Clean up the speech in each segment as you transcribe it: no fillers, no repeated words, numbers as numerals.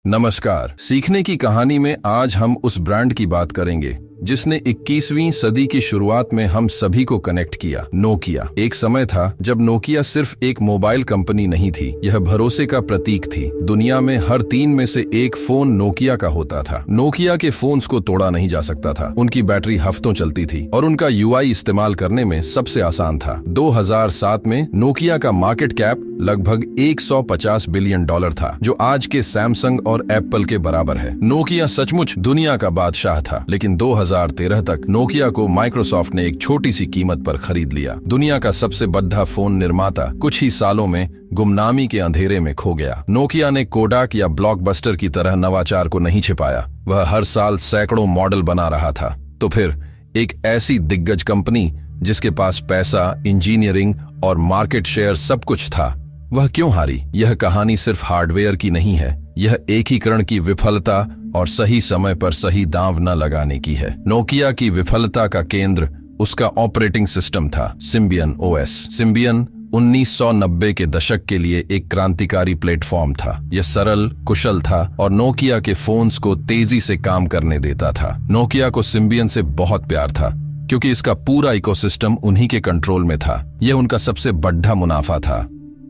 नमस्कार। सीखने की कहानी में आज हम उस ब्रांड की बात करेंगे जिसने 21वीं सदी की शुरुआत में हम सभी को कनेक्ट किया। नोकिया। एक समय था जब नोकिया सिर्फ एक मोबाइल कंपनी नहीं थी, यह भरोसे का प्रतीक थी। दुनिया में हर 3 में से एक फोन नोकिया का होता था। नोकिया के फोन्स को तोड़ा नहीं जा सकता था, उनकी बैटरी हफ्तों चलती थी और उनका यूआई इस्तेमाल करने में सबसे आसान था। 2007 में नोकिया का मार्केट कैप लगभग $150 बिलियन था, जो आज के सैमसंग और एप्पल के बराबर है। नोकिया सचमुच दुनिया का बादशाह था, लेकिन 2013 तक नोकिया को माइक्रोसॉफ्ट ने एक छोटी सी कीमत पर खरीद लिया। दुनिया का सबसे बड़ा फोन निर्माता कुछ ही सालों में गुमनामी के अंधेरे में खो गया। नोकिया ने कोडाक या ब्लॉकबस्टर की तरह नवाचार को नहीं छिपाया, वह हर साल सैकड़ों मॉडल बना रहा था। तो फिर एक ऐसी दिग्गज कंपनी जिसके पास पैसा, इंजीनियरिंग और मार्केट शेयर सब कुछ था, वह क्यों हारी? यह कहानी सिर्फ हार्डवेयर की नहीं है, यह एकीकरण की विफलता और सही समय पर सही दांव न लगाने की है। नोकिया की विफलता का केंद्र उसका ऑपरेटिंग सिस्टम था, सिम्बियन ओएस। सिम्बियन 1990 के दशक के लिए एक क्रांतिकारी प्लेटफॉर्म था। यह सरल, कुशल था और नोकिया के फोन्स को तेजी से काम करने देता था। नोकिया को सिम्बियन से बहुत प्यार था क्योंकि इसका पूरा इकोसिस्टम उन्हीं के कंट्रोल में था। यह उनका सबसे बड़ा मुनाफा था।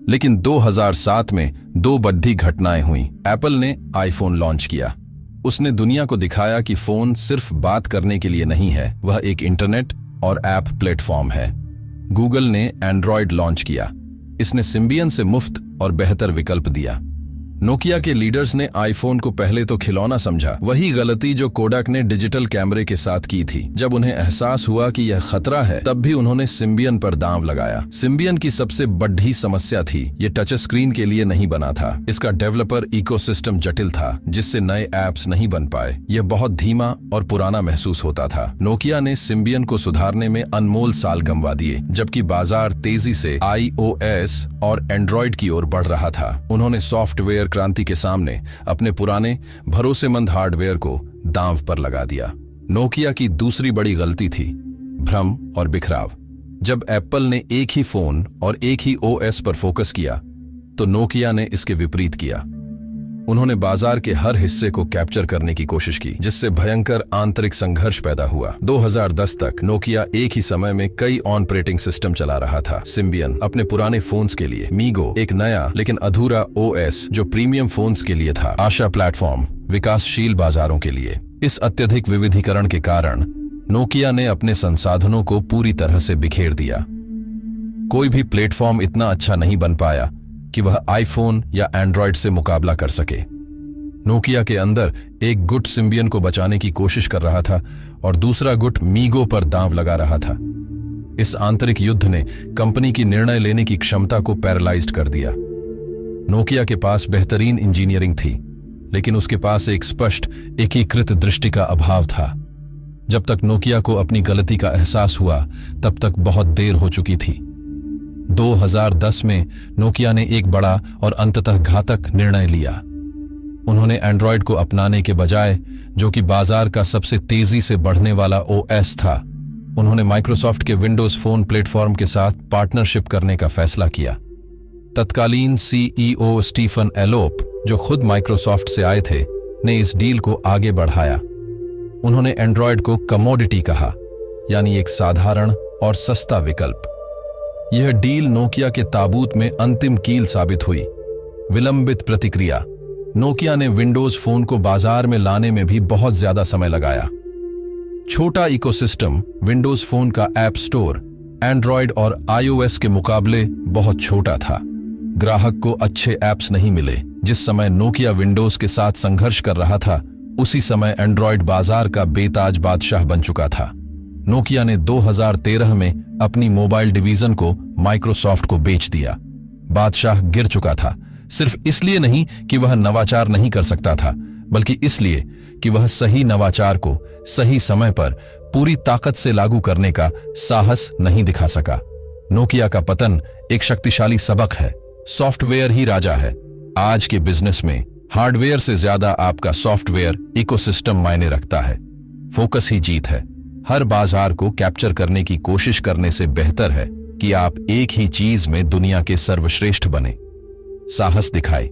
लेकिन 2007 में 2 बड़ी घटनाएं हुई। एप्पल ने आईफोन लॉन्च किया। उसने दुनिया को दिखाया कि फोन सिर्फ बात करने के लिए नहीं है, वह एक इंटरनेट और ऐप प्लेटफॉर्म है। गूगल ने एंड्रॉयड लॉन्च किया। इसने सिम्बियन से मुफ्त और बेहतर विकल्प दिया। नोकिया के लीडर्स ने आईफोन को पहले तो खिलौना समझा, वही गलती जो कोडाक ने डिजिटल कैमरे के साथ की थी। जब उन्हें एहसास हुआ कि यह खतरा है, तब भी उन्होंने सिम्बियन पर दांव लगाया। सिम्बियन की सबसे बड़ी समस्या थी, ये टच स्क्रीन के लिए नहीं बना था। इसका डेवलपर इकोसिस्टम जटिल था, जिससे नए ऐप्स नहीं बन पाए। यह बहुत धीमा और पुराना महसूस होता था। नोकिया ने सिम्बियन को सुधारने में अनमोल साल गंवा दिए, जबकि बाजार तेजी से iOS और एंड्रॉयड की ओर बढ़ रहा था। उन्होंने सॉफ्टवेयर क्रांति के सामने अपने पुराने भरोसेमंद हार्डवेयर को दांव पर लगा दिया। नोकिया की दूसरी बड़ी गलती थी भ्रम और बिखराव। जब एप्पल ने एक ही फोन और एक ही ओएस पर फोकस किया, तो नोकिया ने इसके विपरीत किया। उन्होंने बाजार के हर हिस्से को कैप्चर करने की कोशिश की, जिससे भयंकर आंतरिक संघर्ष पैदा हुआ। 2010 तक नोकिया एक ही समय में कई ऑपरेटिंग सिस्टम चला रहा था। सिम्बियन अपने पुराने फोन्स के लिए, मीगो एक नया लेकिन अधूरा ओएस जो प्रीमियम फोन्स के लिए था, आशा प्लेटफॉर्म विकासशील बाजारों के लिए। इस अत्यधिक विविधीकरण के कारण नोकिया ने अपने संसाधनों को पूरी तरह से बिखेर दिया। कोई भी प्लेटफॉर्म इतना अच्छा नहीं बन पाया कि वह आईफोन या एंड्रॉयड से मुकाबला कर सके। नोकिया के अंदर एक गुट सिम्बियन को बचाने की कोशिश कर रहा था और दूसरा गुट मीगो पर दांव लगा रहा था। इस आंतरिक युद्ध ने कंपनी की निर्णय लेने की क्षमता को पैरालाइज्ड कर दिया। नोकिया के पास बेहतरीन इंजीनियरिंग थी, लेकिन उसके पास एक स्पष्ट एकीकृत दृष्टि का अभाव था। जब तक नोकिया को अपनी गलती का एहसास हुआ, तब तक बहुत देर हो चुकी थी। 2010 में नोकिया ने एक बड़ा और अंततः घातक निर्णय लिया। उन्होंने एंड्रॉयड को अपनाने के बजाय, जो कि बाजार का सबसे तेजी से बढ़ने वाला ओएस था, उन्होंने माइक्रोसॉफ्ट के विंडोज फोन प्लेटफॉर्म के साथ पार्टनरशिप करने का फैसला किया। तत्कालीन सीईओ स्टीफन एलोप, जो खुद माइक्रोसॉफ्ट से आए थे, ने इस डील को आगे बढ़ाया। उन्होंने एंड्रॉयड को कमोडिटी कहा, यानी एक साधारण और सस्ता विकल्प। यह डील नोकिया के ताबूत में अंतिम कील साबित हुई। विलंबित प्रतिक्रिया। नोकिया ने विंडोज फोन को बाजार में लाने में भी बहुत ज्यादा समय लगाया। छोटा इकोसिस्टम, विंडोज फोन का ऐप स्टोर एंड्रॉयड और iOS के मुकाबले बहुत छोटा था। ग्राहक को अच्छे ऐप्स नहीं मिले। जिस समय नोकिया विंडोज के साथ संघर्ष कर रहा था, उसी समय एंड्रॉयड बाजार का बेताज बादशाह बन चुका था। नोकिया ने 2013 में अपनी मोबाइल डिवीजन को माइक्रोसॉफ्ट को बेच दिया। बादशाह गिर चुका था, सिर्फ इसलिए नहीं कि वह नवाचार नहीं कर सकता था, बल्कि इसलिए कि वह सही नवाचार को सही समय पर पूरी ताकत से लागू करने का साहस नहीं दिखा सका। नोकिया का पतन एक शक्तिशाली सबक है। सॉफ्टवेयर ही राजा है। आज के बिजनेस में हार्डवेयर से ज्यादा आपका सॉफ्टवेयर इकोसिस्टम मायने रखता है। फोकस ही जीत है। हर बाजार को कैप्चर करने की कोशिश करने से बेहतर है कि आप एक ही चीज में दुनिया के सर्वश्रेष्ठ बने। साहस दिखाए।